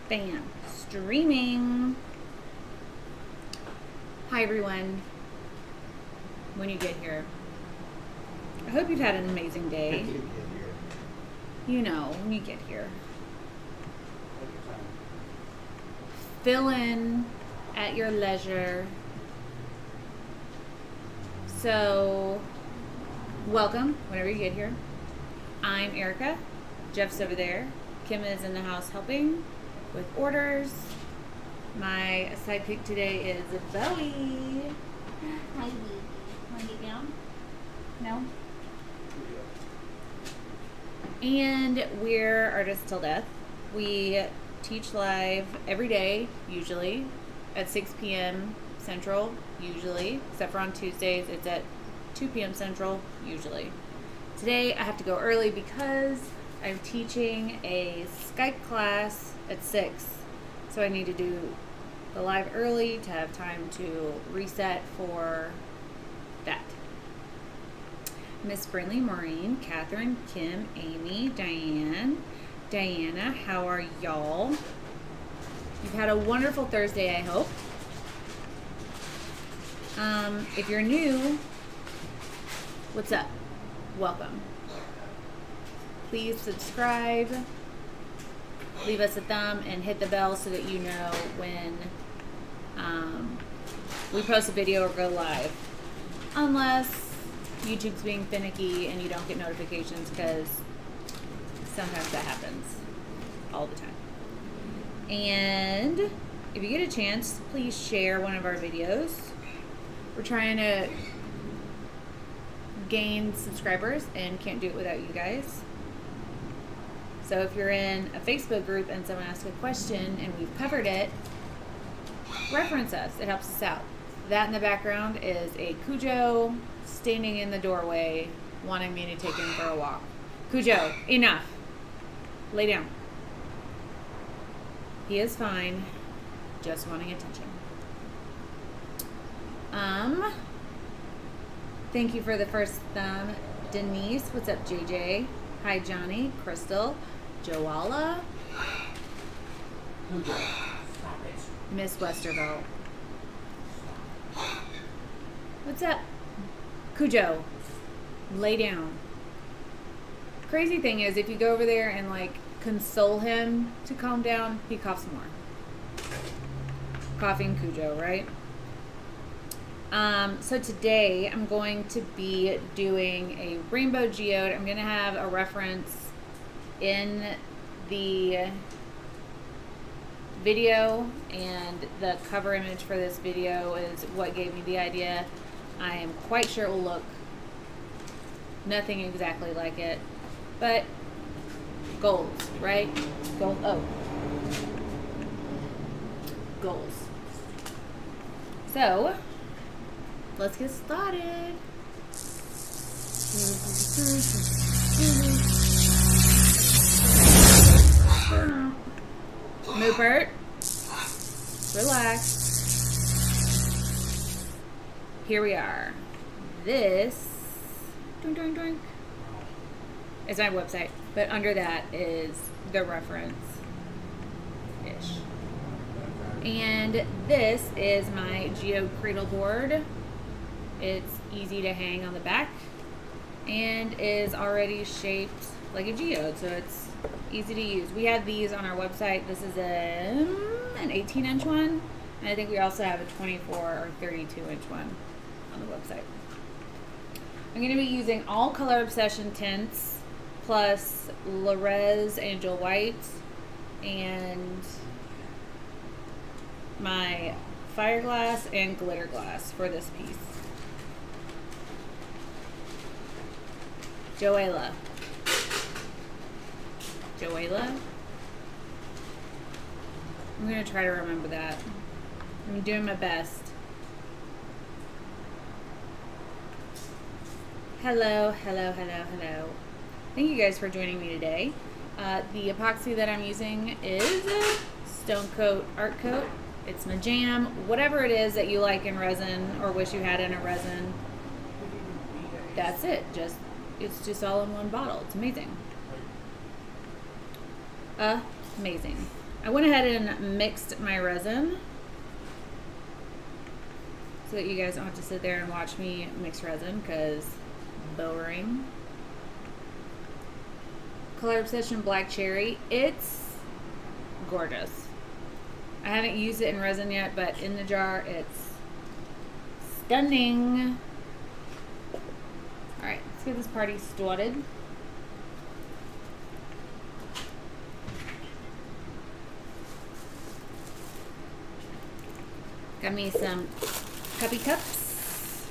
Bam. Streaming. Hi, everyone. When you get here, I hope you've had an amazing day. You know, when you get here. Fill in at your leisure. So, welcome whenever you get here. I'm Erica. Jeff's over there. Kim is in the house helping with orders. My sidekick today is Bowie. Hi, baby. Want to get down? No? And we're Artists Till Death. We teach live every day, usually, at 6 p.m. Central, usually. Except for on Tuesdays, it's at 2 p.m. Central, usually. Today, I have to go early because I'm teaching a Skype class at 6. So I need to do the live early to have time to reset for that. Miss Brinley, Maureen, Catherine, Kim, Amy, Diane, Diana, how are y'all? You've had a wonderful Thursday, I hope. If you're new, what's up? Welcome. Please subscribe, leave us a thumb, and hit the bell so that you know when we post a video or go live. Unless YouTube's being finicky and you don't get notifications, because sometimes that happens all the time. And if you get a chance, please share one of our videos. We're trying to gain subscribers and can't do it without you guys. So if you're in a Facebook group and someone asks a question and we've covered it, reference us. It helps us out. That in the background is a Cujo standing in the doorway wanting me to take him for a walk. Cujo, enough. Lay down. He is fine, just wanting attention. Thank you for the first thumb. Denise, what's up, JJ? Hi, Johnny, Crystal, Joala, Miss Westervelt. What's up? Cujo, lay down. Crazy thing is, if you go over there and like console him to calm down, he coughs more. Coughing Cujo, right? So today I'm going to be doing a rainbow geode. I'm going to have a reference in the video, and the cover image for this video is what gave me the idea. I am quite sure it will look nothing exactly like it, but goals, right? Gold. Oh, goals. So let's get started. Moopert, relax. Here we are. This is my website, but under that is the reference-ish. And this is my geode cradle board. It's easy to hang on the back and is already shaped like a geode, so it's easy to use. We have these on our website. This is an 18-inch one, and I think we also have a 24 or 32-inch one on the website. I'm going to be using all Color Obsession tints plus Lorez Angel White and my fire glass and glitter glass for this piece. Joella. I'm going to try to remember that. I'm doing my best. Hello. Thank you guys for joining me today. The epoxy that I'm using is STONECOAT Art Coat. It's my jam. Whatever it is that you like in resin or wish you had in a resin, that's it. It's just all in one bottle. It's amazing. Amazing. I went ahead and mixed my resin so that you guys don't have to sit there and watch me mix resin, because boring. Color Obsession Black Cherry. It's gorgeous. I haven't used it in resin yet, but in the jar it's stunning. Alright, let's get this party started. Got me some cuppy cups.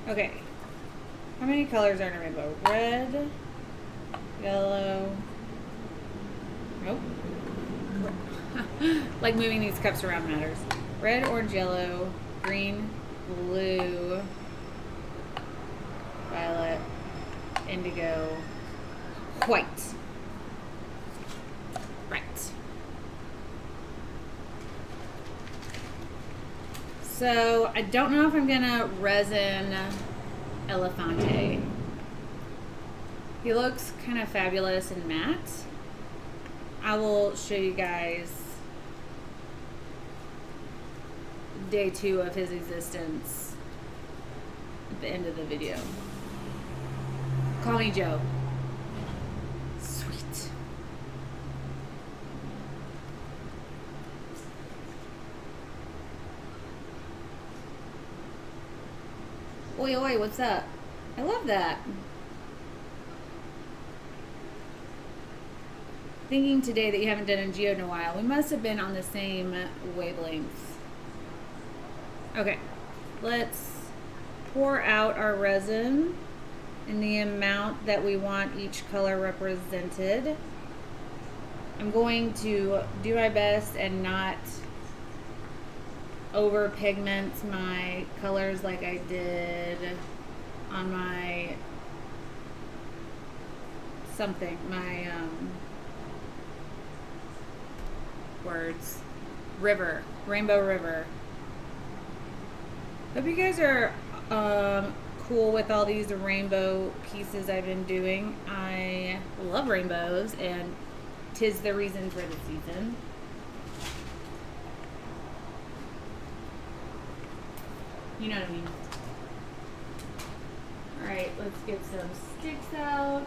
Okay, how many colors are in a rainbow? Red, yellow, nope. Like moving these cups around matters. Red, orange, yellow, green, blue, violet, indigo, white. Right. So I don't know if I'm gonna resin Elefante. He looks kind of fabulous and matte. I will show you guys day 2 of his existence at the end of the video. Call me Joe. Sweet. Oi, oi, what's up? I love that. Thinking today that you haven't done a geode in a while. We must have been on the same wavelengths. Okay, let's pour out our resin in the amount that we want each color represented. I'm going to do my best and not over pigment my colors like I did on my my words, rainbow river. Hope you guys are cool with all these rainbow pieces I've been doing. I love rainbows, and 'tis the reason for the season. You know what I mean. Alright, let's get some Stix out.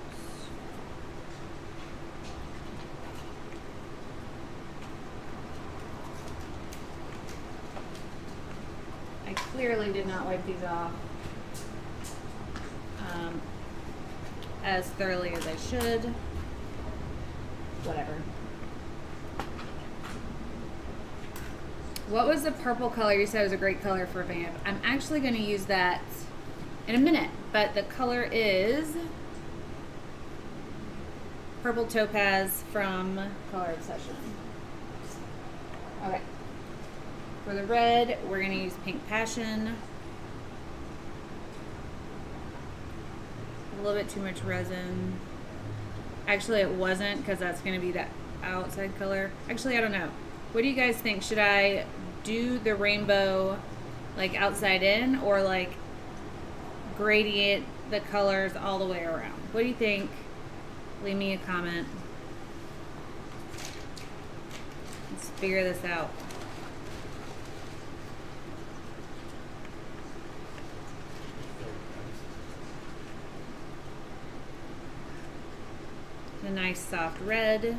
I clearly did not wipe these off as thoroughly as I should. Whatever. What was the purple color you said was a great color for vamp? I'm actually going to use that in a minute, but the color is Purple Topaz from Color Obsession. Okay. For the red, we're going to use Pink Passion. A little bit too much resin. Actually, it wasn't, because that's going to be that outside color. Actually, I don't know. What do you guys think? Should I do the rainbow like outside in, or like gradient the colors all the way around? What do you think? Leave me a comment. Let's figure this out. A nice soft red.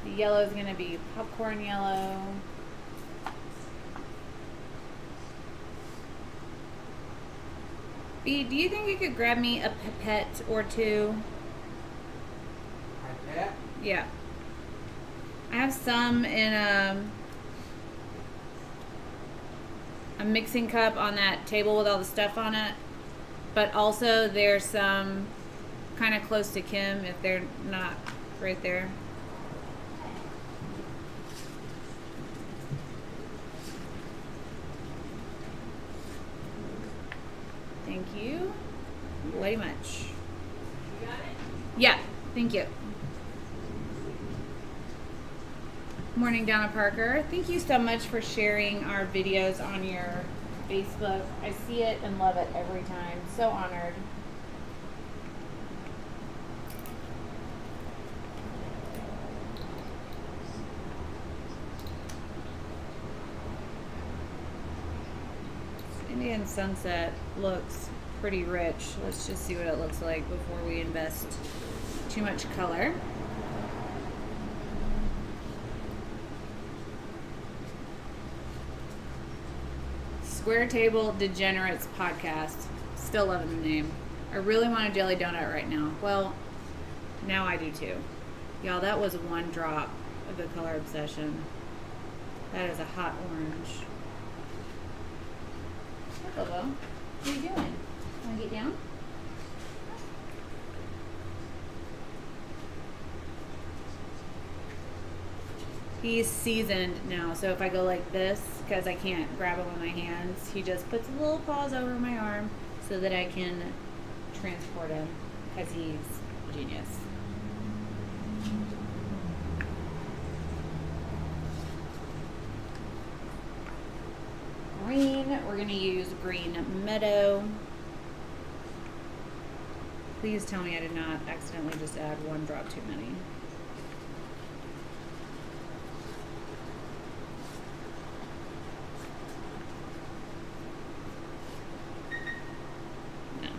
The yellow is going to be popcorn yellow. B, do you think you could grab me a pipette or two? Pipette? Yeah. I have some in a mixing cup on that table with all the stuff on it, but also there's some kind of close to Kim if they're not right there. Thank you very much. You got it? Yeah, thank you. Morning, Donna Parker. Thank you so much for sharing our videos on your Facebook. I see it and love it every time. So honored. Indian Sunset looks pretty rich. Let's just see what it looks like before we invest too much color. Square Table Degenerates Podcast. Still loving the name. I really want a jelly donut right now. Well, now I do too. Y'all, that was one drop of the Color Obsession. That is a hot orange. Hi, Bobo. What are you doing? Want to get down? He's seasoned now, so if I go like this, because I can't grab him with my hands, he just puts a little paws over my arm so that I can transport him, because he's a genius. Green, we're going to use Green Meadow. Please tell me I did not accidentally just add one drop too many. No.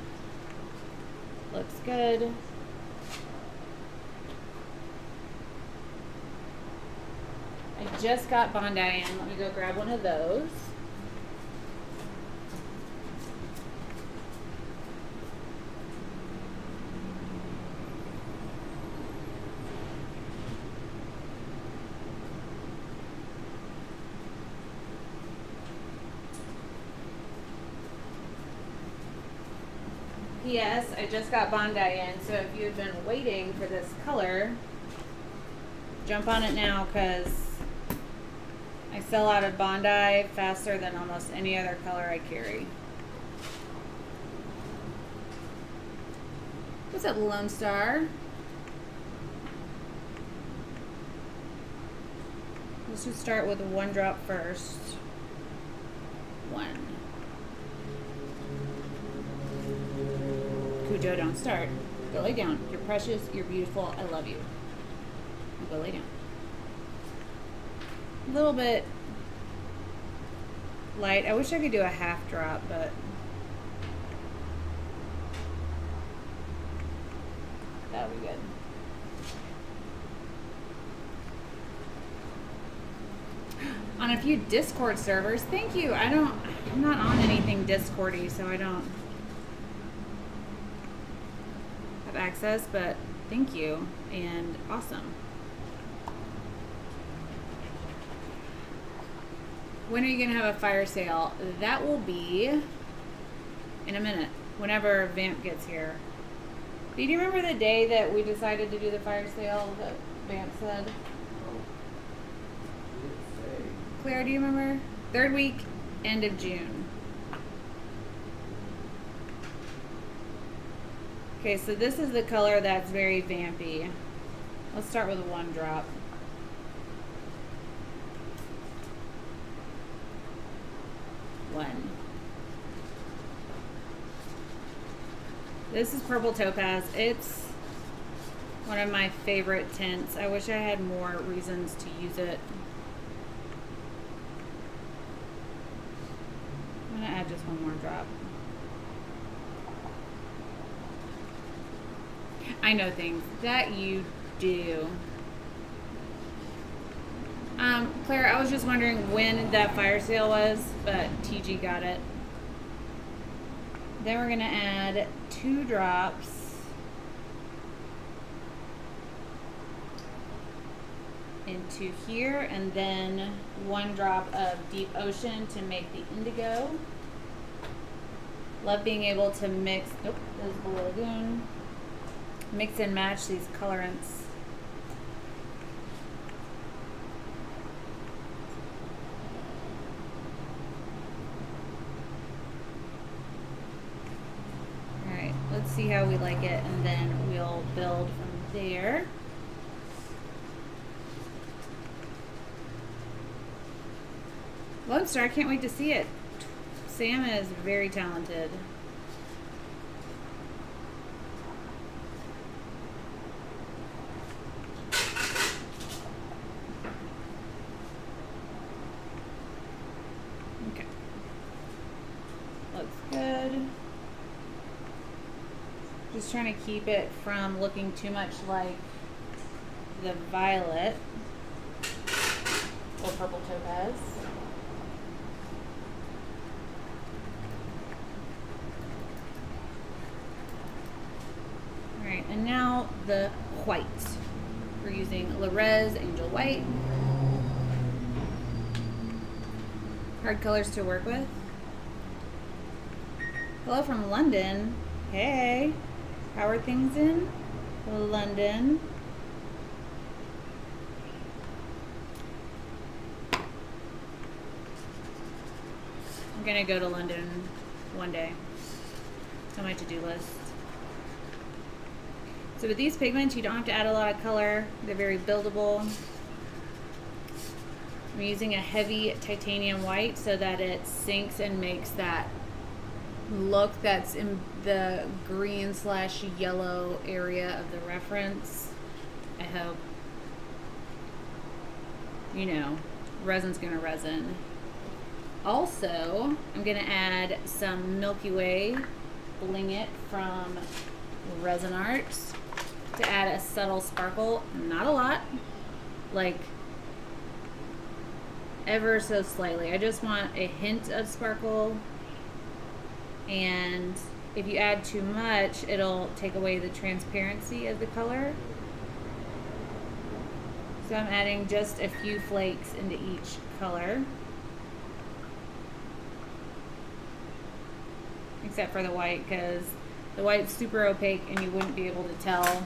Looks good. I just got Bondi in. Let me go grab one of those. P.S. I just got Bondi in, so if you've been waiting for this color, jump on it now, because I sell out of Bondi faster than almost any other color I carry. What's up, Lone Star? Let's just start with one drop first. One. Cujo, don't start. Go lay down. You're precious. You're beautiful. I love you. Go lay down. A little bit light. I wish I could do a half drop, but that would be good. On a few Discord servers. Thank you. I'm not on anything Discordy, so I don't have access, but thank you and awesome. When are you gonna have a fire sale? That will be in a minute, whenever Vamp gets here. Do you remember the day that we decided to do the fire sale that Vamp said? Claire, do you remember? Third week, end of June. Okay, so this is the color that's very vampy. Let's start with one drop. One. This is Purple Topaz. It's one of my favorite tints. I wish I had more reasons to use it. I'm gonna add just one more drop. I know things that you do. Claire, I was just wondering when that fire sale was, but TG got it. Then we're gonna add 2 drops into here, and then 1 drop of Deep Ocean to make the Indigo. Love being able to mix, nope, there's Blue Lagoon. Mix and match these colorants. Alright, let's see how we like it, and then we'll build from there. Lone Star, I can't wait to see it. Sam is very talented. Okay. Looks good. Just trying to keep it from looking too much like the violet or purple topaz. Alright, and now the white. We're using Resin Angel White. Hard colors to work with. Hello from London. Hey, how are things in London? I'm gonna go to London one day. It's on my to-do list. So with these pigments, you don't have to add a lot of color. They're very buildable. I'm using a heavy titanium white so that it sinks and makes that look that's in the green / yellow area of the reference. I hope. You know, resin's gonna resin. Also, I'm gonna add some Milky Way Bling It from Resin Arts to add a subtle sparkle. Not a lot, like ever so slightly. I just want a hint of sparkle, and if you add too much, it'll take away the transparency of the color. So I'm adding just a few flakes into each color. Except for the white, because the white's super opaque and you wouldn't be able to tell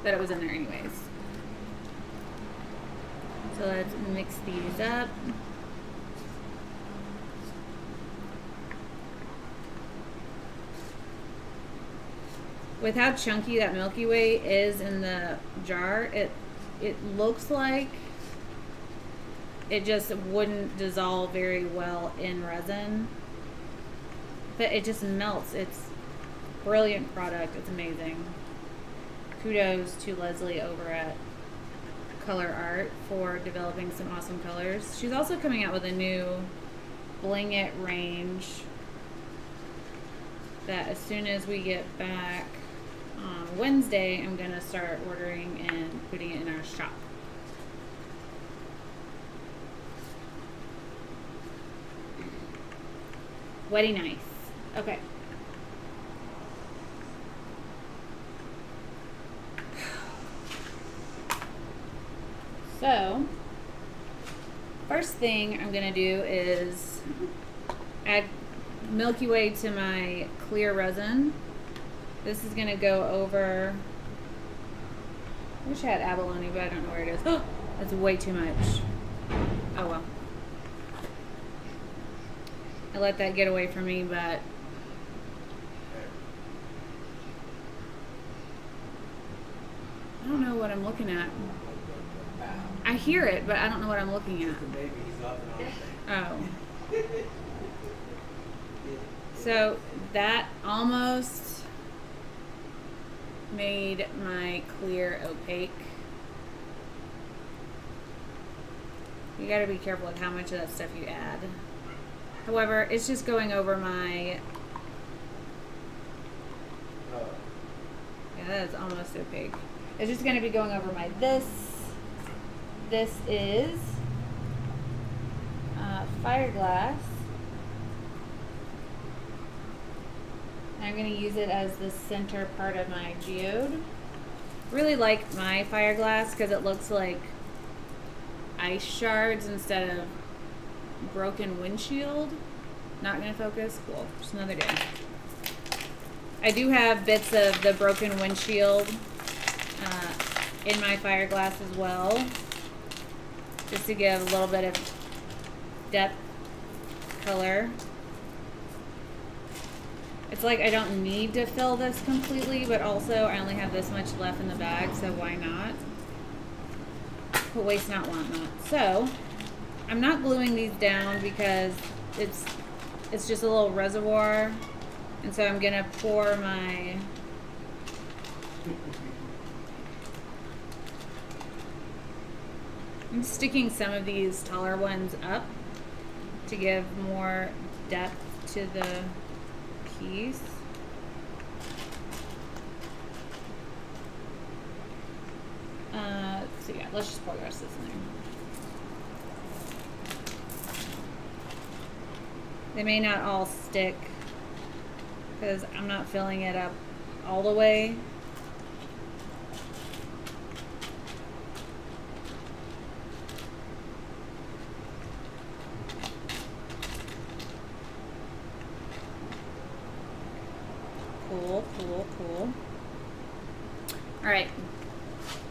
that it was in there anyways. So let's mix these up. With how chunky that Milky Way is in the jar, it looks like it just wouldn't dissolve very well in resin. But it just melts. It's a brilliant product. It's amazing. Kudos to Leslie over at Color Art for developing some awesome colors. She's also coming out with a new Bling It range that as soon as we get back on Wednesday, I'm going to start ordering and putting it in our shop. Wetty nice. Okay. So, first thing I'm going to do is add Milky Way to my clear resin. This is going to go over, I wish I had abalone, but I don't know where it is. Oh, that's way too much. Oh well. I let that get away from me, but I don't know what I'm looking at. I hear it, but I don't know what I'm looking at. Oh. So that almost made my clear opaque. You gotta be careful with how much of that stuff you add. However, it's just going over my, yeah, that is almost opaque. It's just going to be going over my this. This is Fireglass. I'm going to use it as the center part of my geode. Really like my Fireglass because it looks like ice shards instead of broken windshield. Not gonna focus. Cool. Just another day. I do have bits of the broken windshield in my Fireglass as well, just to give a little bit of depth color. It's like I don't need to fill this completely, but also I only have this much left in the bag, so why not? But waste not, want not. So I'm not gluing these down because it's just a little reservoir, and so I'm gonna pour my I'm sticking some of these taller ones up to give more depth to the piece. So yeah, let's just pour the rest of this in there. They may not all stick because I'm not filling it up all the way. Cool, cool, cool. All right,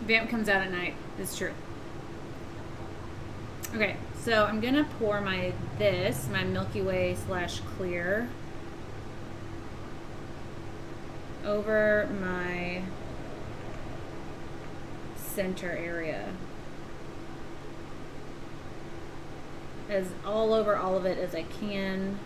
Vamp comes out at night. It's true. Okay, so I'm gonna pour my Milky Way / clear over my center area, as all over all of it as I can.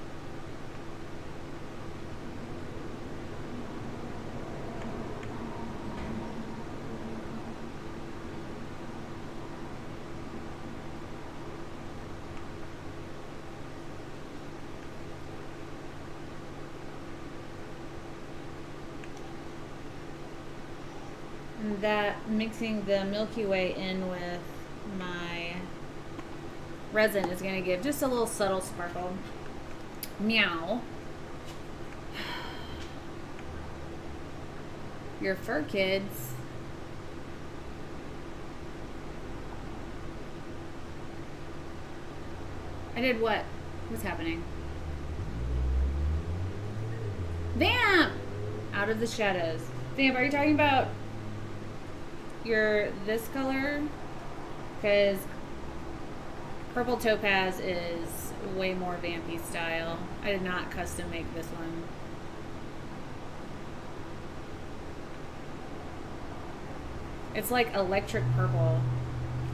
That mixing the Milky Way in with my resin is going to give just a little subtle sparkle. Meow. Your fur kids. I did what? What's happening? Vamp! Out of the shadows. Vamp, are you talking about this color? Because purple topaz is way more vampy style. I did not custom make this one. It's like electric purple.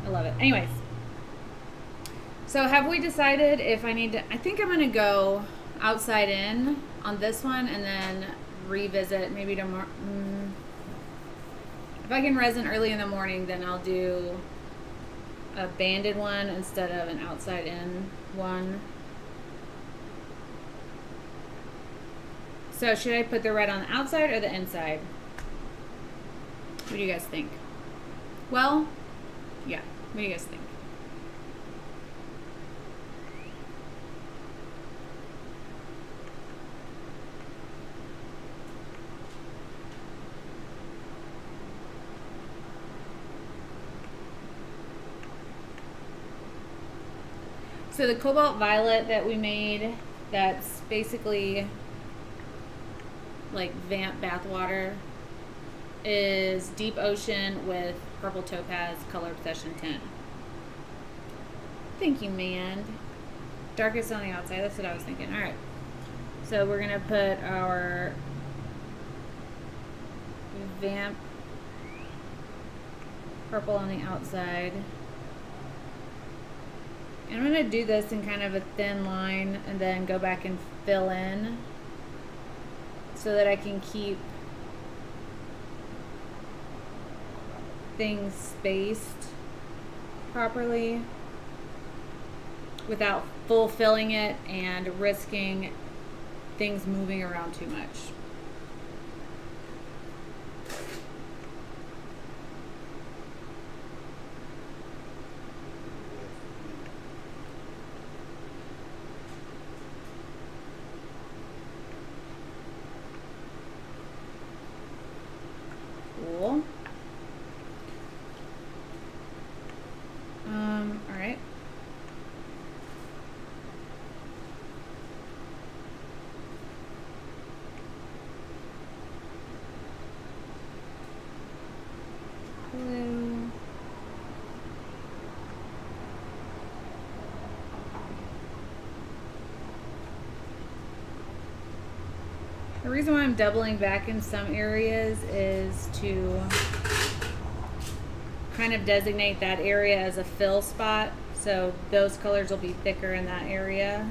I love it. Anyways, so have we decided if I need to, I think I'm gonna go outside in on this one and then revisit maybe tomorrow. If I can resin early in the morning, then I'll do a banded one instead of an outside in one. So should I put the red on the outside or the inside? What do you guys think? Well, yeah, what do you guys think? So the cobalt violet that we made, that's basically like Vamp bathwater, is Deep Ocean with purple topaz color obsession tint. Thank you, man. Darkest on the outside, that's what I was thinking. All right, so we're gonna put our Vamp purple on the outside. And I'm going to do this in kind of a thin line and then go back and fill in so that I can keep things spaced properly without full filling it and risking things moving around too much. Cool. All right. Blue. The reason why I'm doubling back in some areas is to kind of designate that area as a fill spot So those colors will be thicker in that area.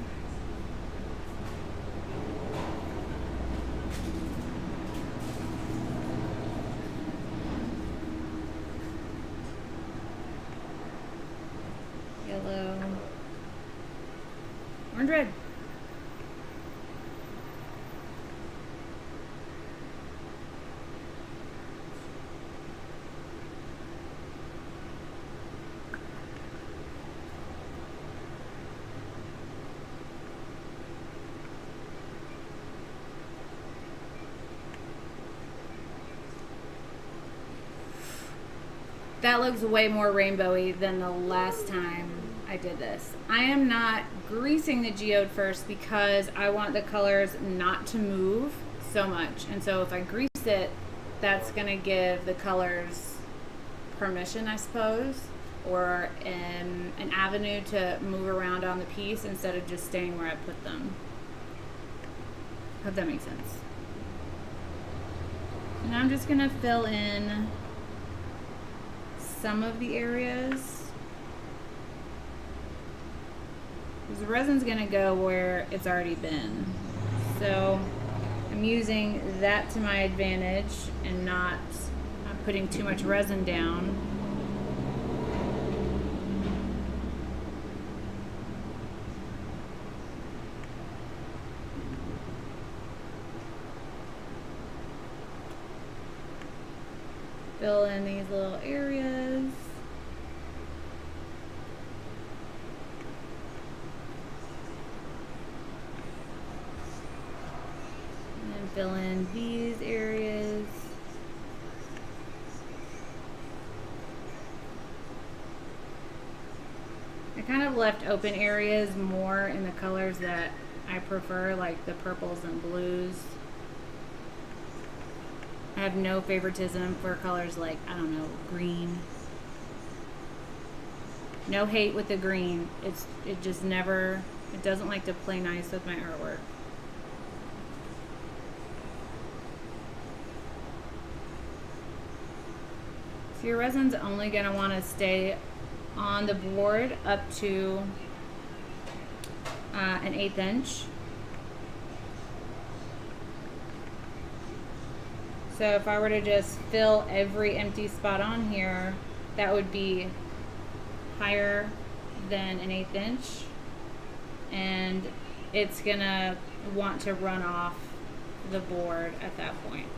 Yellow, orange, red. That looks way more rainbowy than the last time I did this. I am not greasing the geode first because I want the colors not to move so much. And so if I grease it, that's gonna give the colors permission, I suppose, or an avenue to move around on the piece instead of just staying where I put them. Hope that makes sense. And I'm just gonna fill in some of the areas. Because the resin's gonna go where it's already been. So I'm using that to my advantage and not putting too much resin down. Fill in these little areas. And then fill in these areas. I kind of left open areas more in the colors that I prefer, like the purples and blues. I have no favoritism for colors like, I don't know, green. No hate with the green. It just never, it doesn't like to play nice with my artwork. So your resin's only gonna wanna stay on the board up to an 1/8 inch. So if I were to just fill every empty spot on here, that would be higher than an 1/8 inch. And it's gonna want to run off the board at that point.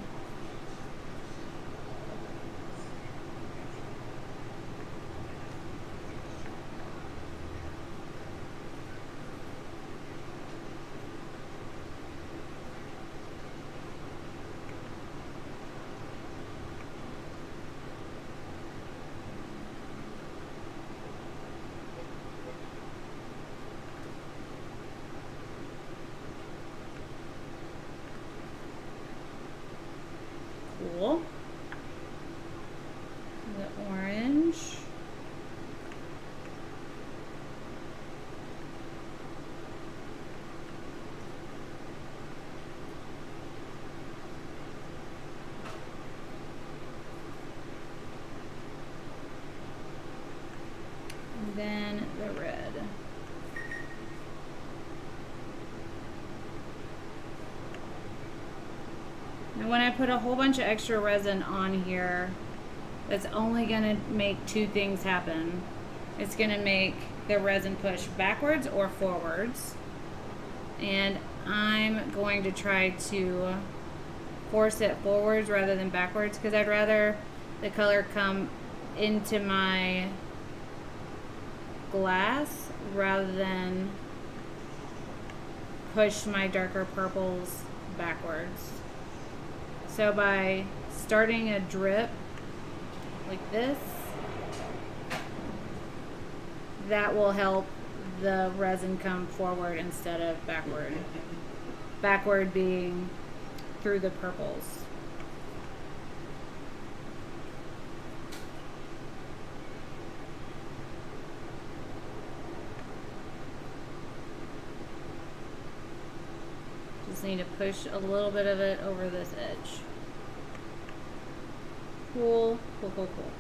Cool. The orange. And then the red. And when I put a whole bunch of extra resin on here, that's only gonna make two things happen. It's gonna make the resin push backwards or forwards. And I'm going to try to force it forwards rather than backwards because I'd rather the color come into my glass rather than push my darker purples backwards. So by starting a drip like this, that will help the resin come forward instead of backward. Backward being through the purples. Just need to push a little bit of it over this edge. Cool, cool, cool, cool.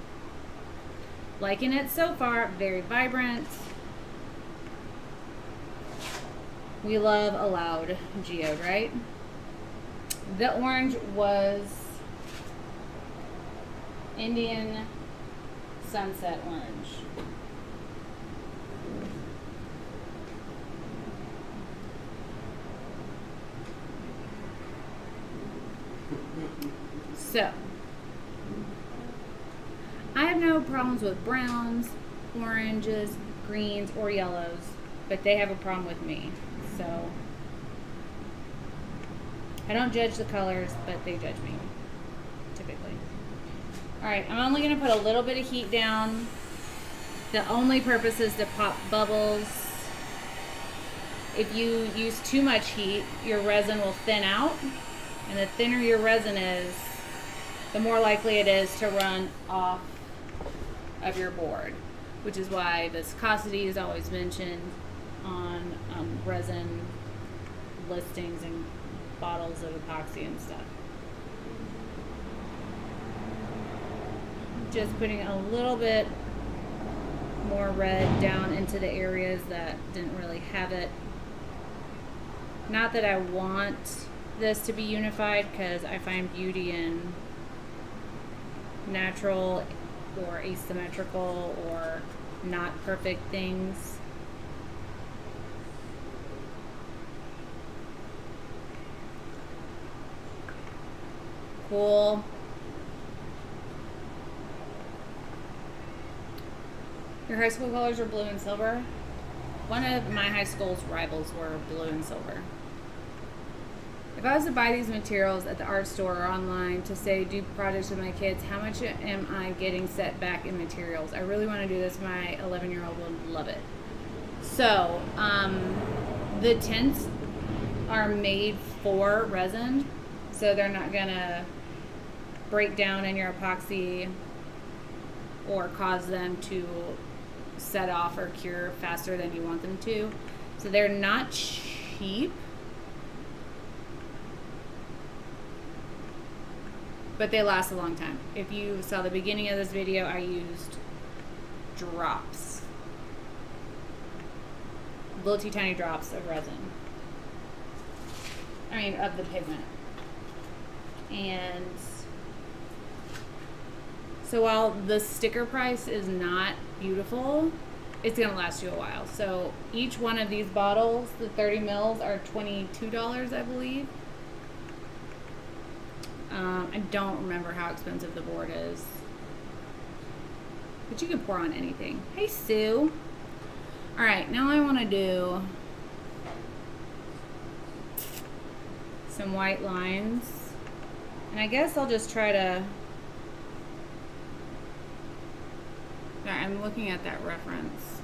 Liking it so far, very vibrant. We love a loud geode, right? The orange was Indian Sunset Orange. So, I have no problems with browns, oranges, greens, or yellows, but they have a problem with me. So, I don't judge the colors, but they judge me, typically. Alright, I'm only going to put a little bit of heat down. The only purpose is to pop bubbles. If you use too much heat, your resin will thin out. And the thinner your resin is, the more likely it is to run off of your board. Which is why viscosity is always mentioned on resin listings and bottles of epoxy and stuff. Just putting a little bit more red down into the areas that didn't really have it. Not that I want this to be unified, because I find beauty in natural or asymmetrical or not perfect things. Cool. Your high school colors are blue and silver? One of my high school's rivals were blue and silver. If I was to buy these materials at the art store or online to say do projects with my kids, how much am I getting set back in materials? I really want to do this. My 11-year-old would love it. So, the tints are made for resin, so they're not gonna break down in your epoxy or cause them to set off or cure faster than you want them to. So they're not cheap, but they last a long time. If you saw the beginning of this video, I used drops, little tiny drops of resin. I mean, of the pigment. And so while the sticker price is not beautiful, it's gonna last you a while. So each one of these bottles, the 30 mils, are $22, I believe. I don't remember how expensive the board is, but you can pour on anything. Hey, Sue. All right, now I want to do some white lines, and I guess I'll just try to, I'm looking at that reference.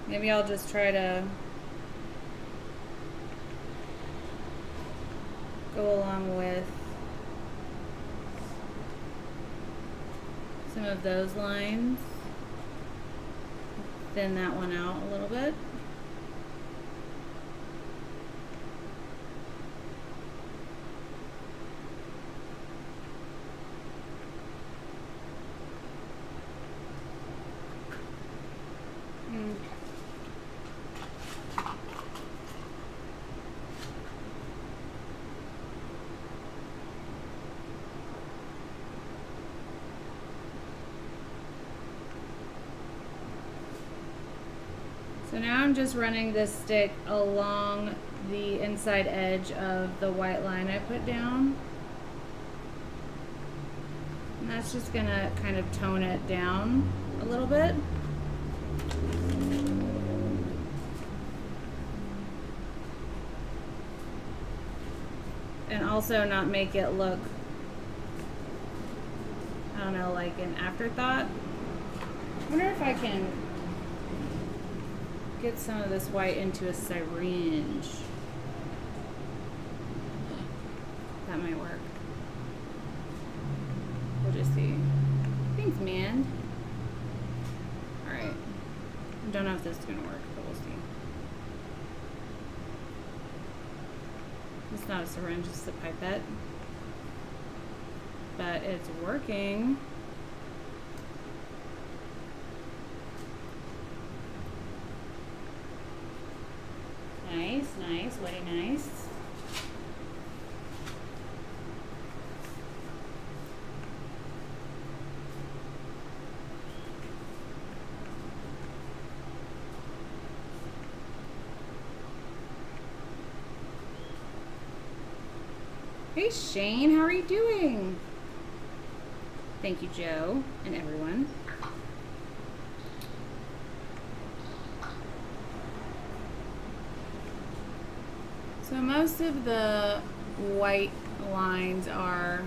Maybe I'll just try to go along with some of those lines, thin that one out a little bit. So now I'm just running this stick along the inside edge of the white line I put down. And that's just gonna kind of tone it down a little bit. And also not make it look, I don't know, like an afterthought. I wonder if I can get some of this white into a syringe. That might work. We'll just see. Thanks, man. Alright. I don't know if this is gonna work, but we'll see. It's not a syringe, it's a pipette. But it's working. Nice, nice, very nice. Hey Shane, how are you doing? Thank you, Joe, and everyone. So most of the white lines are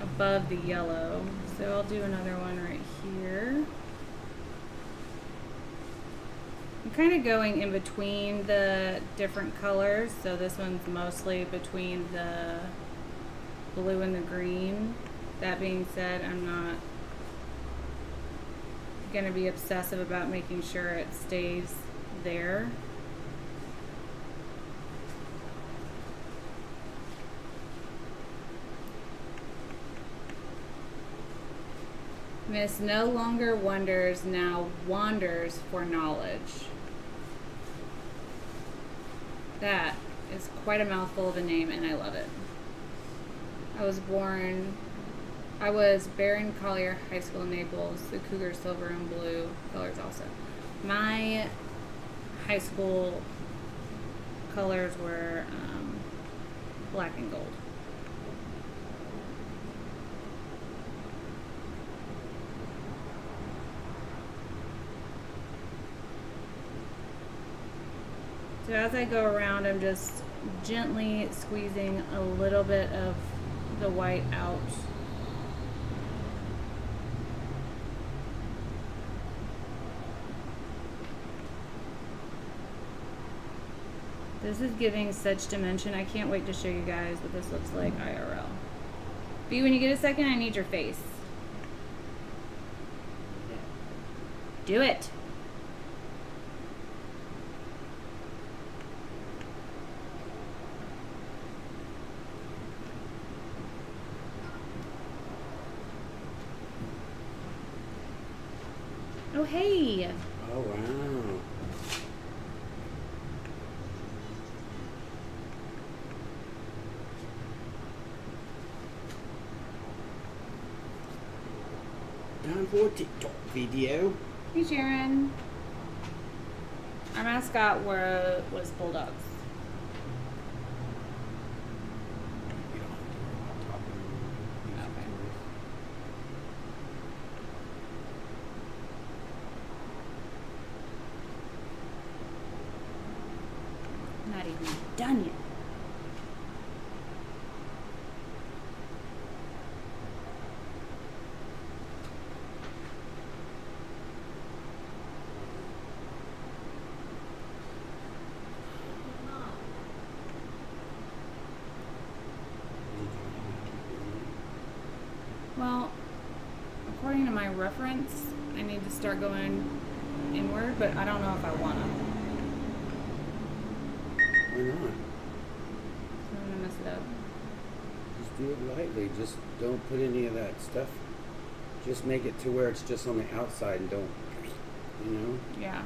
above the yellow. So I'll do another one right here. I'm kind of going in between the different colors. So this one's mostly between the blue and the green. That being said, I'm not going to be obsessive about making sure it stays there. Miss no longer wonders, now wanders for knowledge. That is quite a mouthful of a name, and I love it. I was Baron Collier High School in Naples, the Cougar silver and blue colors also. My high school colors were black and gold. So as I go around, I'm just gently squeezing a little bit of the white out. This is giving such dimension. I can't wait to show you guys what this looks like IRL. B, when you get a second, I need your face. Do it. Oh, hey. Oh, wow. Time for a TikTok video. Hey, Sharon. Our mascot was bulldogs. You don't have to worry about talking. Okay. Not even done yet. Well, according to my reference, I need to start going inward, but I don't know if I want to. Why not? So I'm going to mess it up. Just do it lightly. Just don't put any of that stuff. Just make it to where it's just on the outside and don't, you know? Yeah.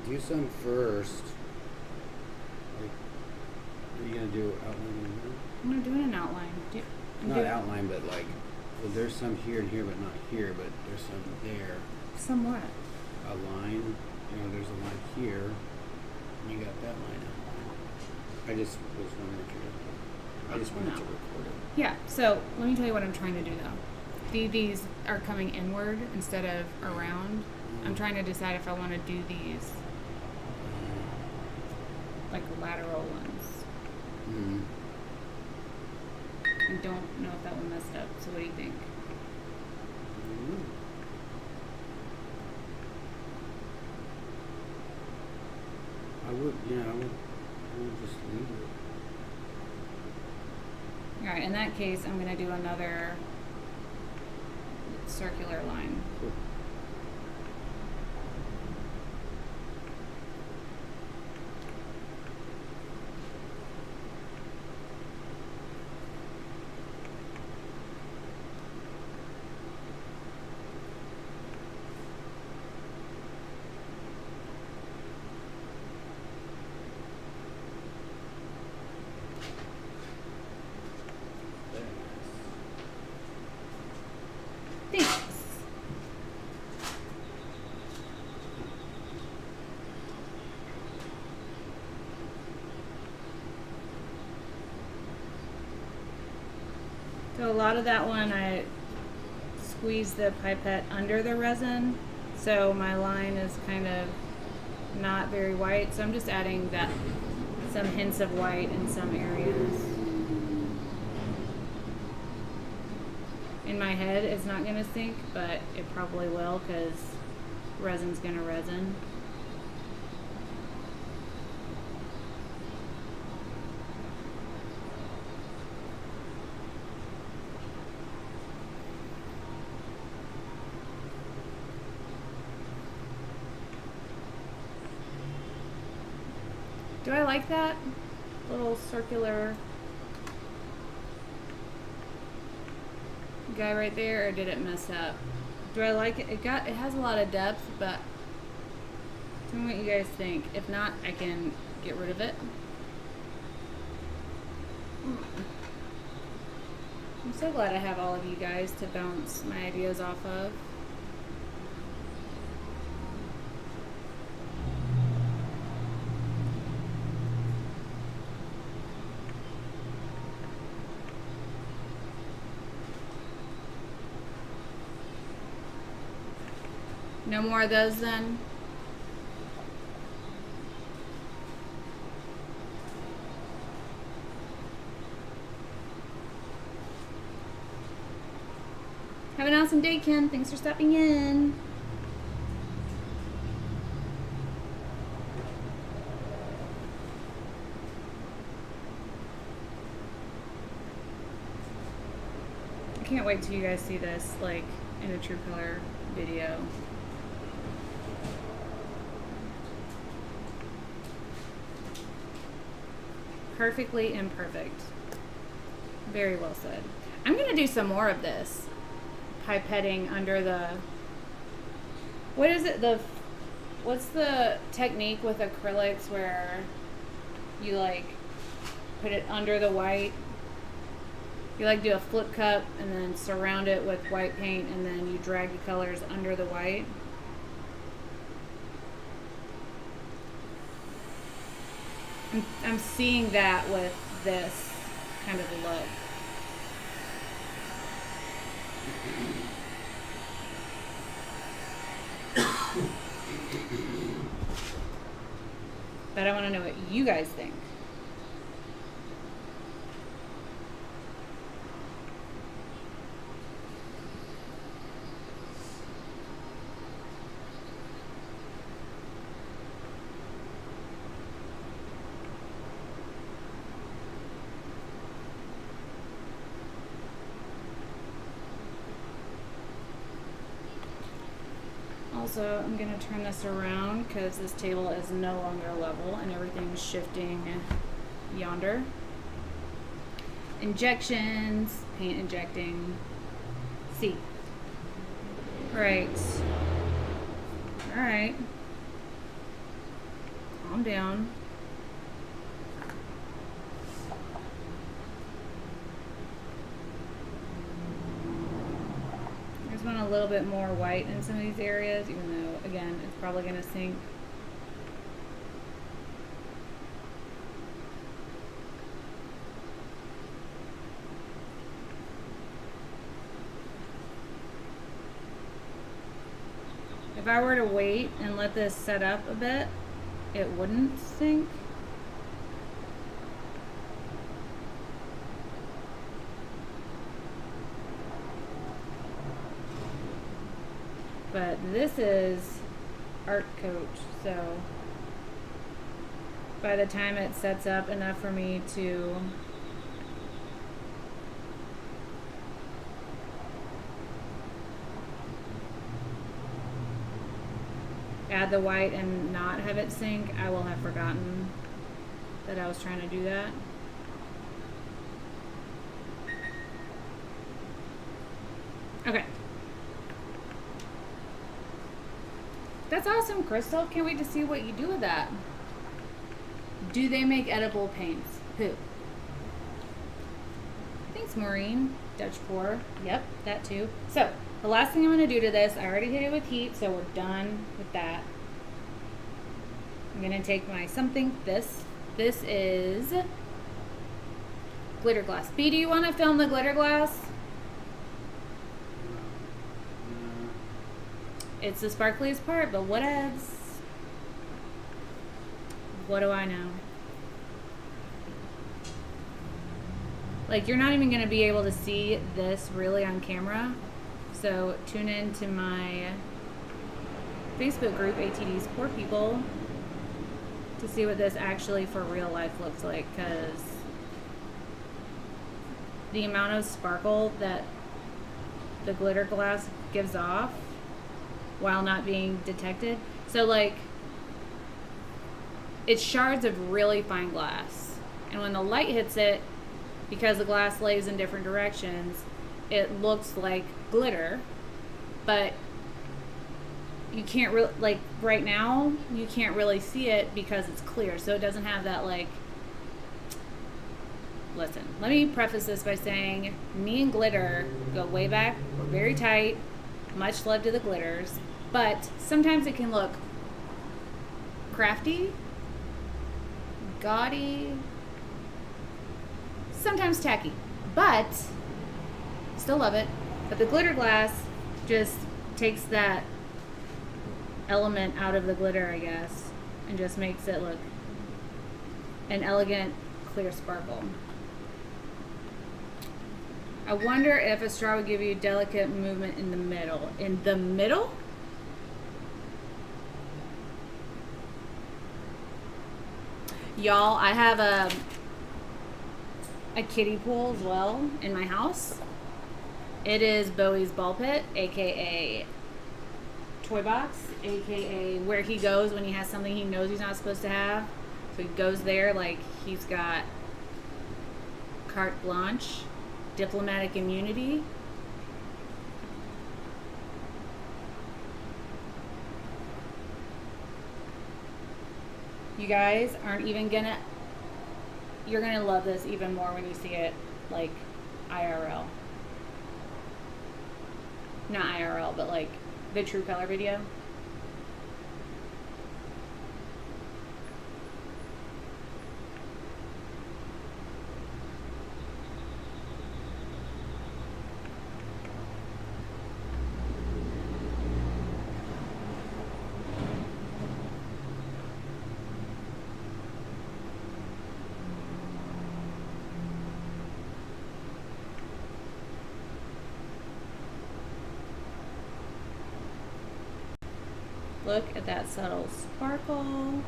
Do some first. Like, are you gonna do outline? I'm going to do it in outline. Not outline, but like, well, there's some here and here, but not here. But there's some there. Somewhat. A line. You know, there's a line here. And you got that line out. I just was wondering if you. I just wanted to record it. Yeah, so let me tell you what I'm trying to do though. These are coming inward instead of around. I'm trying to decide if I want to do these like lateral ones. Mm-hmm. I don't know if that one messed up, so what do you think? I would just leave it. Alright, in that case, I'm going to do another circular line. Cool. So a lot of that one, I squeeze the pipette under the resin, so my line is kind of not very white. So I'm just adding that some hints of white in some areas. In my head, it's not gonna sink, but it probably will because resin's gonna resin. Do I like that little circular guy right there, or did it mess up? Do I like it? It has a lot of depth, but tell me what you guys think. If not, I can get rid of it. I'm so glad I have all of you guys to bounce my ideas off of. No more of those then? Have an awesome day, Ken. Thanks for stopping in. I can't wait till you guys see this, like, in a true color video. Perfectly imperfect. Very well said. I'm gonna do some more of this pipetting under the, what is it, what's the technique with acrylics where you like put it under the white? You like do a flip cup and then surround it with white paint and then you drag the colors under the white. I'm seeing that with this kind of look. But I want to know what you guys think. Also, I'm going to turn this around because this table is no longer level and everything's shifting yonder. Injections, paint injecting. See. Right. Alright. Calm down. I just want a little bit more white in some of these areas, even though, again, it's probably going to sink. If I were to wait and let this set up a bit, it wouldn't sink. But this is Art Coach, so by the time it sets up enough for me to add the white and not have it sink, I will have forgotten that I was trying to do that. Okay. That's awesome, Crystal. Can't wait to see what you do with that. Do they make edible paints? Who? Thanks, Maureen. Dutch pour. Yep, that too. So, the last thing I'm going to do to this, I already hit it with heat, so we're done with that. I'm going to take my something. This is glitter glass. B, do you want to film the glitter glass? It's the sparkliest part, but whatevs. What do I know? Like, you're not even going to be able to see this really on camera. So tune in to my Facebook group, ATD's Poor People, to see what this actually for real life looks like, because the amount of sparkle that the glitter glass gives off while not being detected. So like, it's shards of really fine glass, and when the light hits it, because the glass lays in different directions, it looks like glitter, but you can't really, like right now, you can't really see it because it's clear, so it doesn't have that like, listen, let me preface this by saying me and glitter go way back. We're very tight. Much love to the glitters, but sometimes it can look crafty, gaudy, sometimes tacky, but still love it. But the glitter glass just takes that element out of the glitter, I guess, and just makes it look an elegant, clear sparkle. I wonder if a straw would give you delicate movement in the middle. In the middle? Y'all, I have a kiddie pool as well in my house. It is Bowie's ball pit, aka toy box, aka where he goes when he has something he knows he's not supposed to have. So he goes there like he's got carte blanche, diplomatic immunity. You guys aren't even gonna, you're gonna love this even more when you see it like IRL. Not IRL, but like the true color video. Look at that subtle sparkle.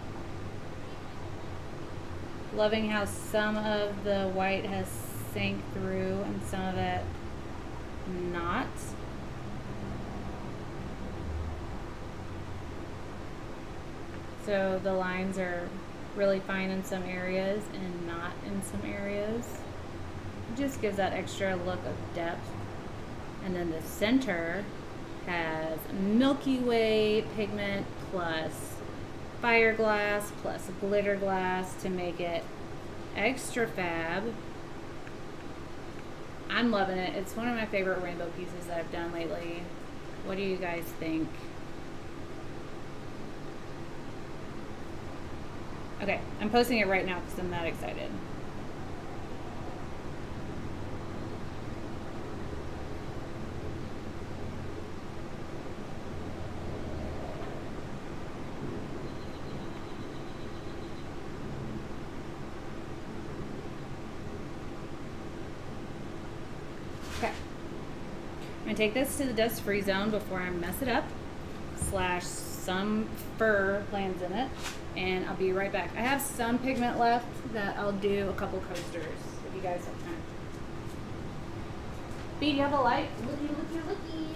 Loving how some of the white has sank through and some of it not. So the lines are really fine in some areas and not in some areas. It just gives that extra look of depth. And then the center has Milky Way pigment plus fire glass plus glitter glass to make it extra fab. I'm loving it. It's one of my favorite rainbow pieces that I've done lately. What do you guys think? Okay, I'm posting it right now because I'm that excited. Okay, I'm gonna take this to the dust free zone before I mess it up, / some fur lands in it, and I'll be right back. I have some pigment left that I'll do a couple coasters if you guys have time. B, do you have a light? Looky, looky, looky.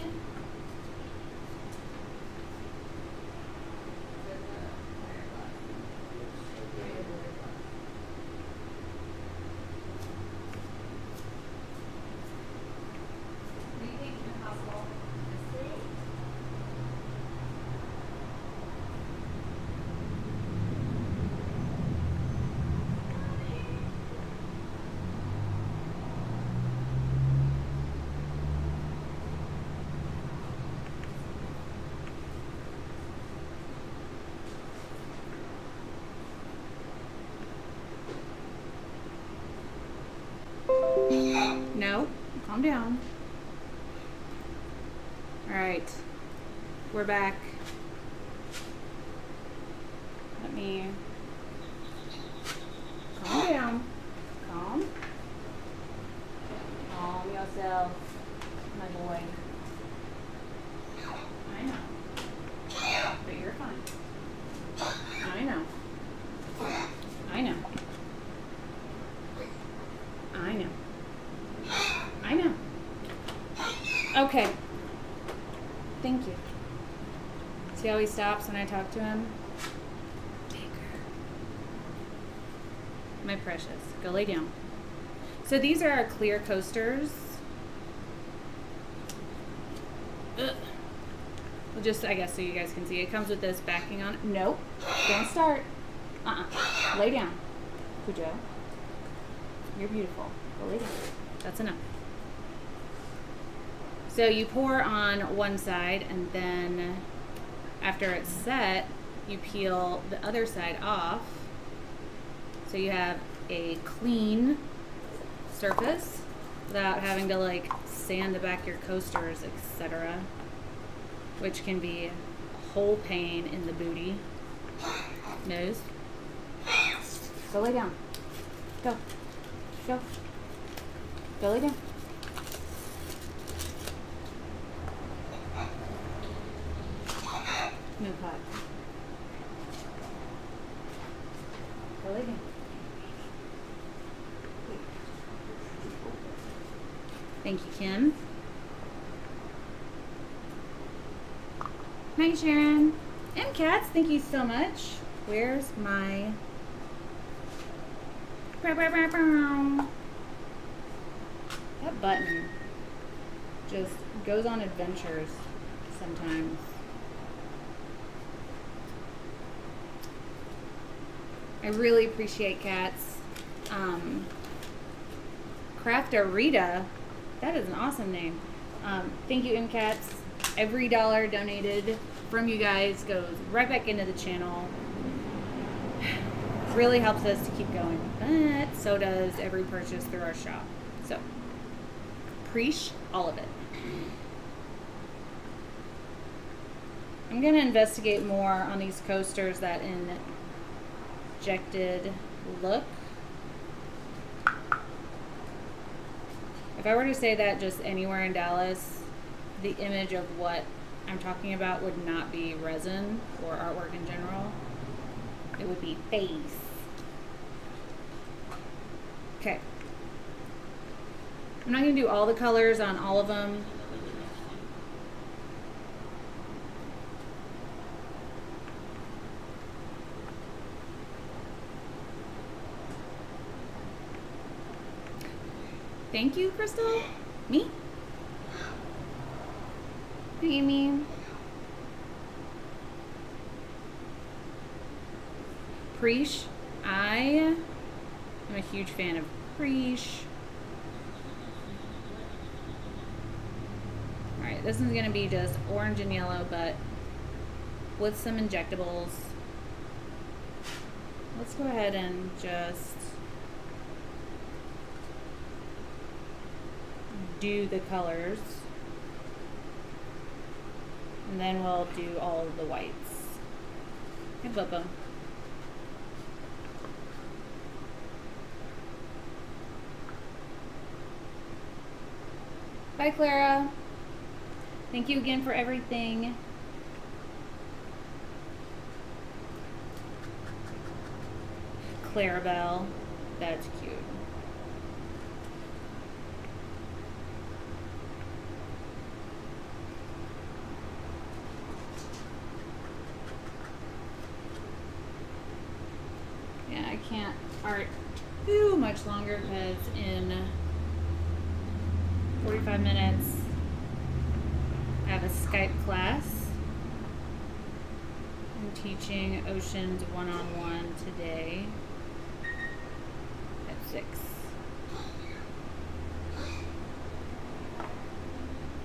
No, calm down. All right. we're back. Let me calm down. Calm. Calm yourself, my boy. I know. But you're fine. I know. I know. I know. I know. Okay. Thank you. See how he stops when I talk to him? Baker. My precious. Go lay down. So these are our clear coasters. Ugh. Well, just, I guess, so you guys can see. It comes with this backing on it. Nope. Don't start. Lay down. Cujo. You're beautiful. Go lay down. That's enough. So you pour on one side, and then after it's set, you peel the other side off. So you have a clean surface without having to like sand back your coasters, etc., which can be a whole pain in the booty. Nose. Go lay down. Go. Go. Go lay down. Move hot. Go lay down. Thank you, Kim. Hi, Sharon. And Cats, thank you so much. Where's my... That button just goes on adventures sometimes. I really appreciate Cats. Craftarita, that is an awesome name. Thank you, MCats. Every dollar donated from you guys goes right back into the channel. Really helps us to keep going, but so does every purchase through our shop. So, appreciate all of it. I'm going to investigate more on these coasters that injected look. If I were to say that just anywhere in Dallas, the image of what I'm talking about would not be resin or artwork in general. It would be face. Okay. I'm not going to do all the colors on all of them. Thank you, Crystal. Me? Amy. Preach. I am a huge fan of Preach. Alright, this one's going to be just orange and yellow, but with some injectables. Let's go ahead and just do the colors. And then we'll do all of the whites. Hey, Bubba. Bye, Clara. Thank you again for everything. Clarabelle. That's cute. Yeah, I can't art too much longer because in 45 minutes I have a Skype class. I'm teaching Oceans 1-on-1 today at 6.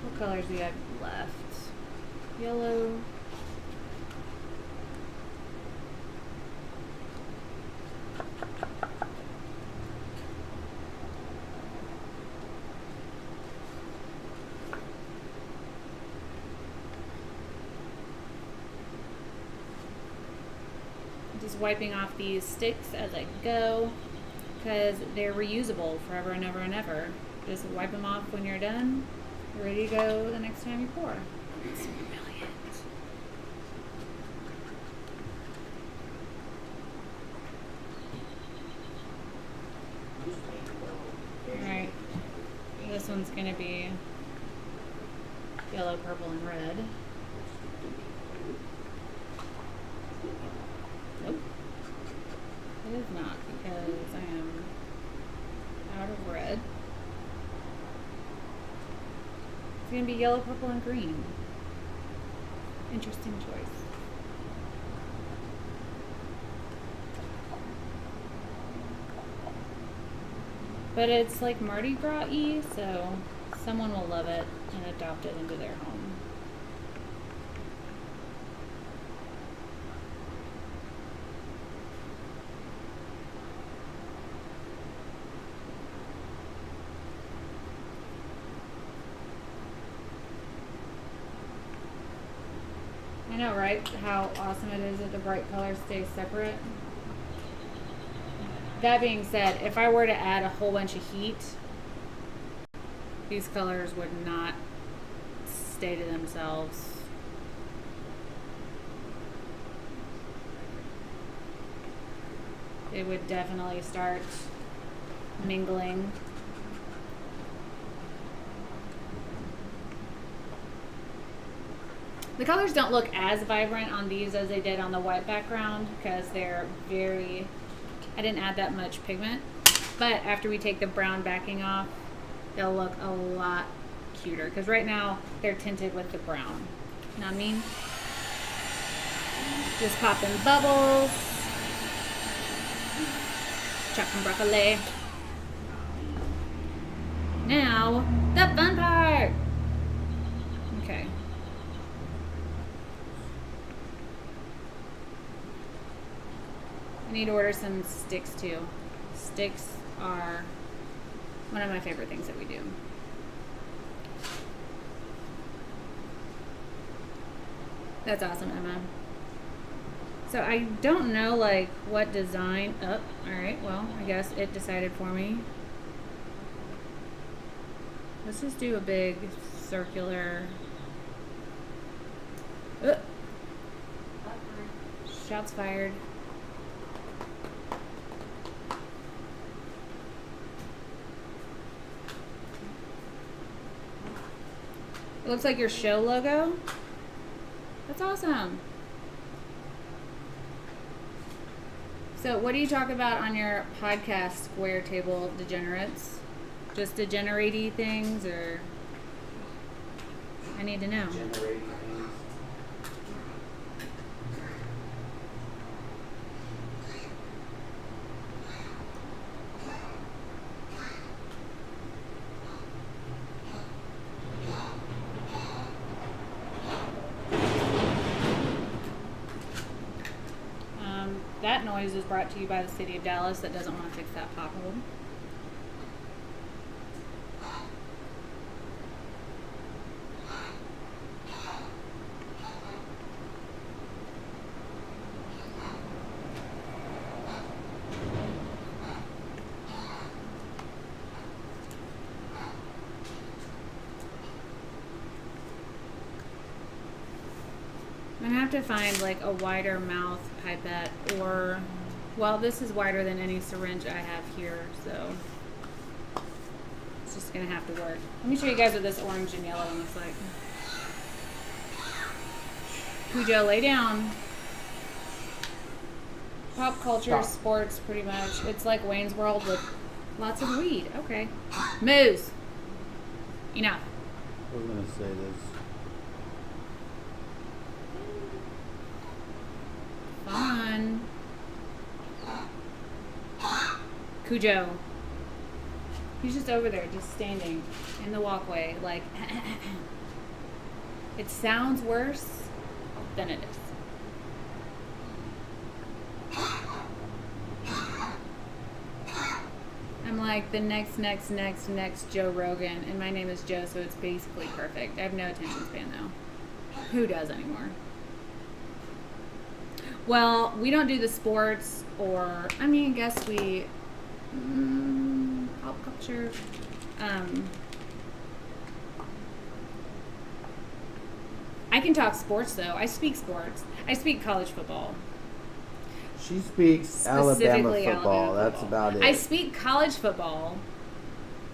What colors do we have left? Yellow. just wiping off these sticks as I go because they're reusable forever and ever and ever. Just wipe them off when you're done. You're ready to go the next time you pour. It's brilliant. Alright. This one's going to be yellow, purple, and red. Nope. It is not because I am out of red. It's going to be yellow, purple, and green. Interesting choice. But it's like Mardi Gras-y, so someone will love it and adopt it into their home. I know, right? How awesome it is that the bright colors stay separate. That being said, if I were to add a whole bunch of heat, these colors would not stay to themselves. It would definitely start mingling. The colors don't look as vibrant on these as they did on the white background because they're very, I didn't add that much pigment, but after we take the brown backing off, they'll look a lot cuter because right now they're tinted with the brown. You know what I mean? Just popping bubbles. Chopping broccoli. Now, the fun part! Okay. I need to order some Stix too. Stix are one of my favorite things that we do. That's awesome, Emma. So I don't know like what design. Oh, alright, well, I guess it decided for me. Let's just do a big circular. Shots fired. It looks like your show logo. That's awesome. So what do you talk about on your podcast, Square Table Degenerates? Just degenerate-y things, or? I need to know. Generating things. That noise is brought to you by the city of Dallas that doesn't want to fix that pothole. I'm gonna have to find like a wider mouth pipette, or, well, this is wider than any syringe I have here, so it's just gonna have to work. Let me show you guys what this orange and yellow one looks like. Cujo, lay down. Pop culture, Stop. sports, pretty much. It's like Wayne's World with lots of weed. Okay. Moose. Enough. I was gonna say this. Fun. Cujo. He's just over there, just standing in the walkway, like, it sounds worse than it is. I'm like the next Joe Rogan, and my name is Joe, so it's basically perfect. I have no attention span, though. Who does anymore? Well, we don't do the sports, or I mean, I guess we pop culture. I can talk sports though. I speak sports. I speak college football. She speaks Alabama Specifically football. Alabama That's football. about it. I speak college football.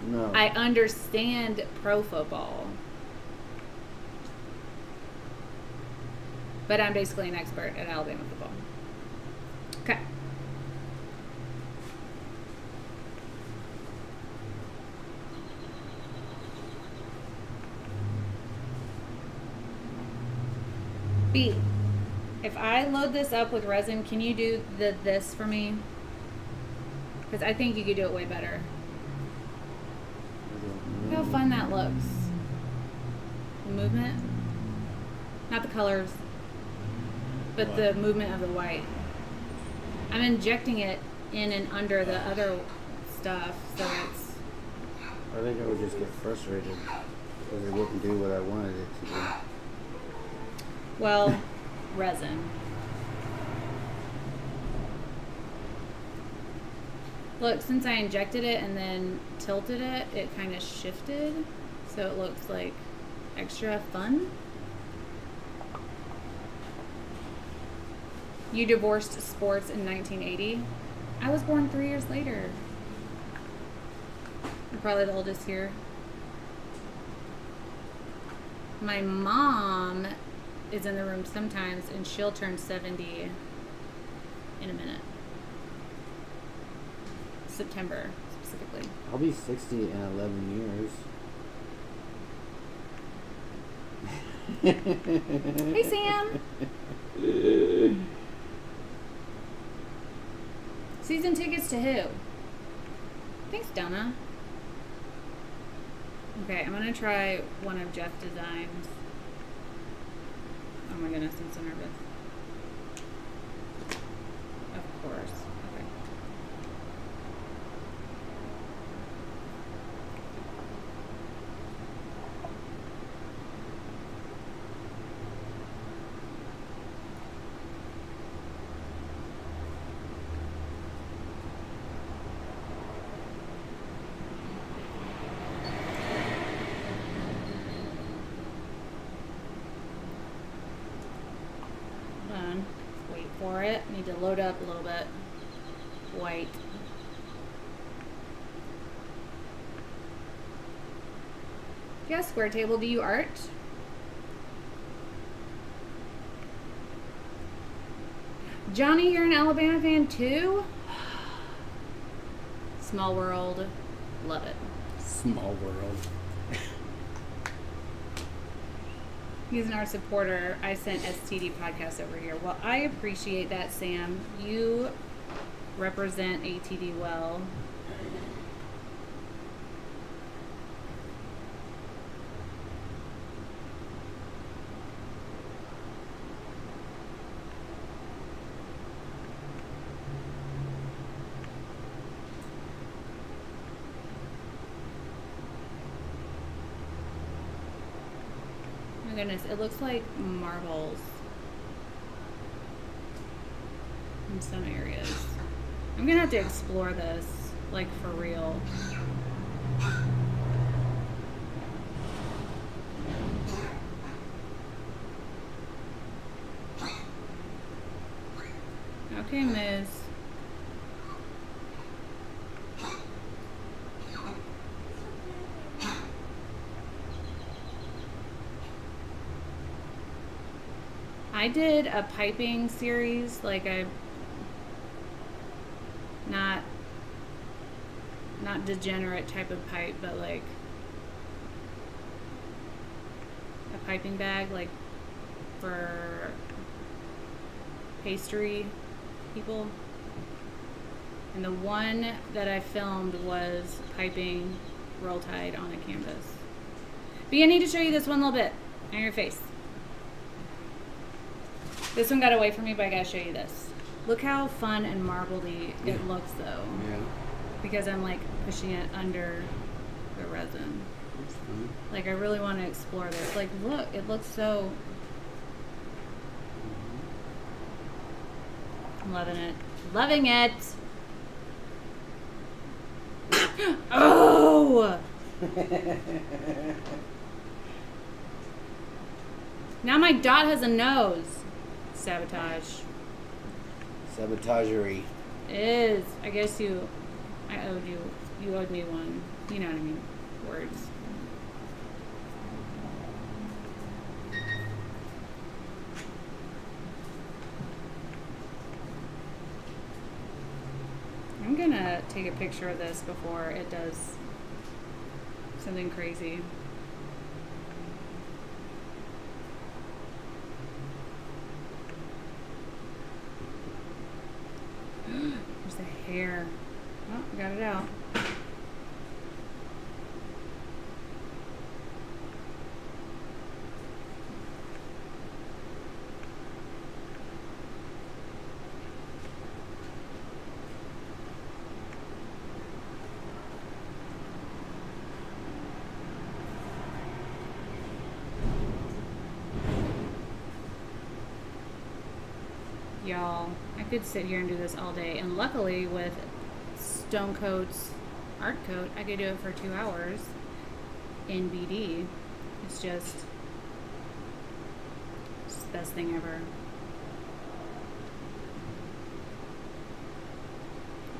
No. I understand pro football. But I'm basically an expert at Alabama football. Okay. B, if I load this up with resin, can you do this for me? Because I think you could do it way better. Look how fun that looks. The movement. Not the colors, but What? the movement of the white. I'm injecting it in and under the other stuff, so it's... I think I would just get frustrated because it wouldn't do what I wanted it to do. Well, resin. Look, since I injected it and then tilted it, it kind of shifted, so it looks like extra fun. You divorced sports in 1980. I was born 3 years later. I'm probably the oldest here. My mom is in the room sometimes, and she'll turn 70 in a minute. September, specifically. I'll be 60 in 11 years. Hey, Sam. Season tickets to who? Thanks, Donna. Okay, I'm gonna try one of Jeff's designs. Oh my goodness, I'm so nervous. Of course. Okay. Wait for it. Need to load up a little bit. White. Yeah, Square Table, do you art? Johnny, you're an Alabama fan too? Small world. Love it. Small world. He's our supporter. I sent STD podcast over here. Well, I appreciate that, Sam. You represent ATD well. Oh my goodness, it looks like marbles in some areas. I'm gonna have to explore this, like, for real. Okay, Miz. I did a piping series, like not degenerate type of pipe, but like a piping bag, like for pastry people. And the one that I filmed was piping Roll Tide on a canvas. But I need to show you this one little bit on your face. This one got away from me, but I gotta show you this. Look how fun and marbly it looks though. Yeah. Because I'm like pushing it under the resin. That's fun. Like I really want to explore this. Like look, it looks so... I'm loving it. Loving it. Oh! Now my dot has a nose. Sabotage. Sabotagery. It is. I guess I owed you. You owed me one. You know what I mean. Words. I'm gonna take a picture of this before it does something crazy. There's the hair. Oh, got it out. Y'all, I could sit here and do this all day, and luckily with STONECOAT's art coat, I could do it for 2 hours in BD. It's just the best thing ever.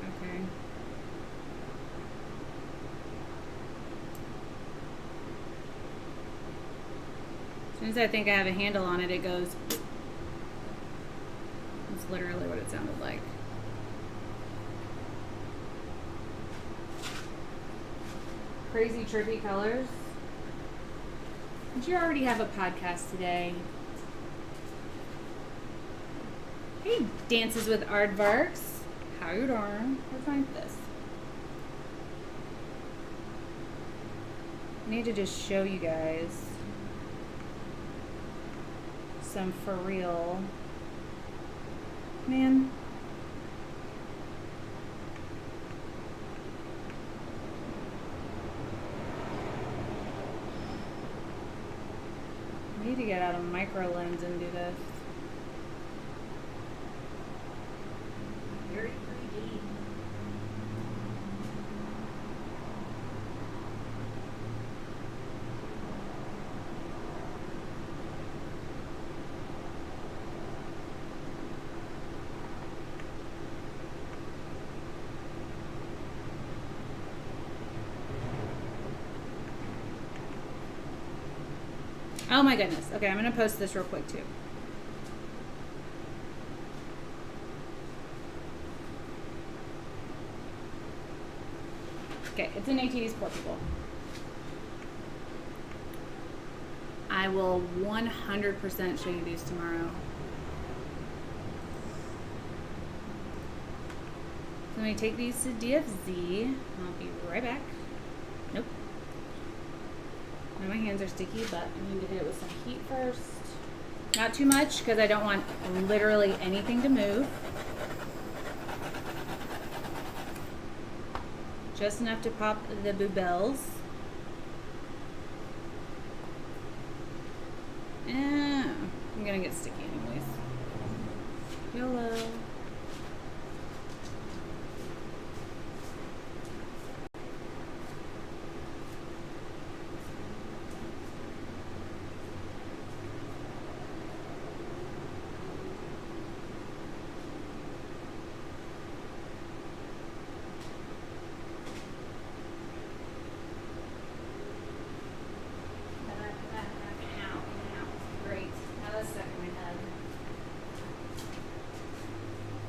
Okay. As soon as I think I have a handle on it, it goes. That's literally what it sounded like. Crazy trippy colors. Did you already have a podcast today? Hey, Dances with Aardvarks. How you doing? Let's find this. I need to just show you guys some for real. Man. I need to get out a micro lens and do this. Very 3D. Oh my goodness. Okay, I'm going to post this real quick too. Okay, it's an ATV's Poor People. I will 100% show you these tomorrow. So let me take these to DFZ. I'll be right back. Nope. Now my hands are sticky, but I need to hit it with some heat first. Not too much, because I don't want literally anything to move. Just enough to pop the bluebells. I'm gonna get sticky anyways. YOLO.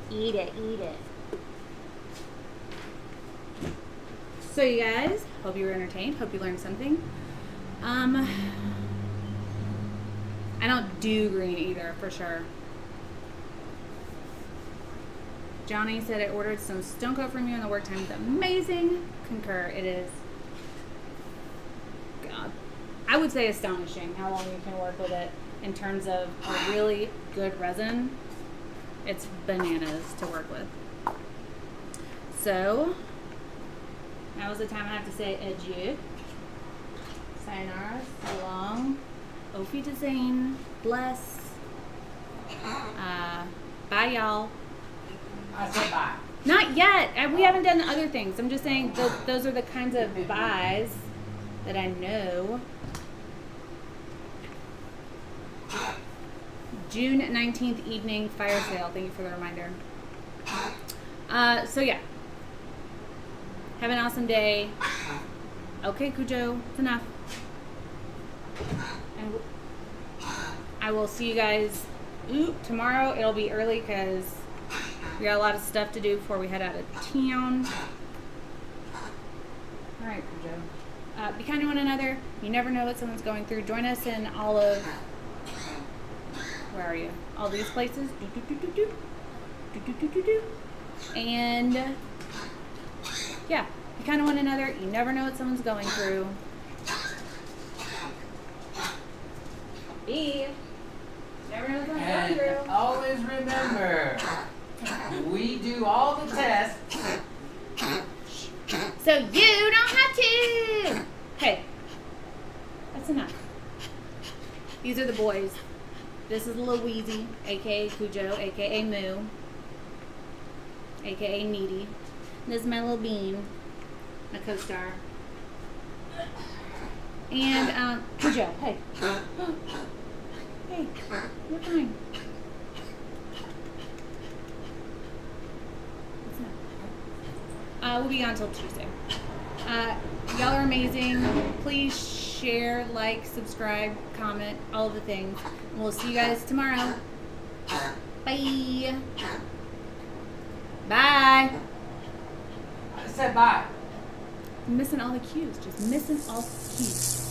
Eat it, eat it. So you guys, hope you were entertained. Hope you learned something. I don't do green either, for sure. Johnny said I ordered some STONECOAT from you and the work time is amazing. Concur, it is. God. I would say astonishing how long you can work with it in terms of a really good resin. It's bananas to work with. So, now is the time I have to say adieu. Sayonara, so long. Auf Wiedersehen. Bless. Bye, y'all. I said bye. Not yet. We haven't done the other things. I'm just saying those are the kinds of buys that I know. June 19th evening fire sale. Thank you for the reminder. So yeah. Have an awesome day. Okay, Cujo, it's enough. And I will see you guys tomorrow. It'll be early because we got a lot of stuff to do before we head out of town. All right, Cujo. Be kind to one another. You never know what someone's going through. Join us in all of... Where are you? All these places. And yeah, be kind to one another. You never know what someone's going through. Be. Never know what someone's going And through. always remember, we do all the tests. So you don't have to. Hey, that's enough. These are the boys. This is Louise, aka Cujo, aka Moo, aka Needy. This is my little bean, my co-star. And Cujo, hey, hey, you're fine. We'll be on till Tuesday. Y'all are amazing. Please share, like, subscribe, comment, all of the things. And we'll see you guys tomorrow. Bye. Bye. I said bye. Missing all the cues. Just missing all the cues.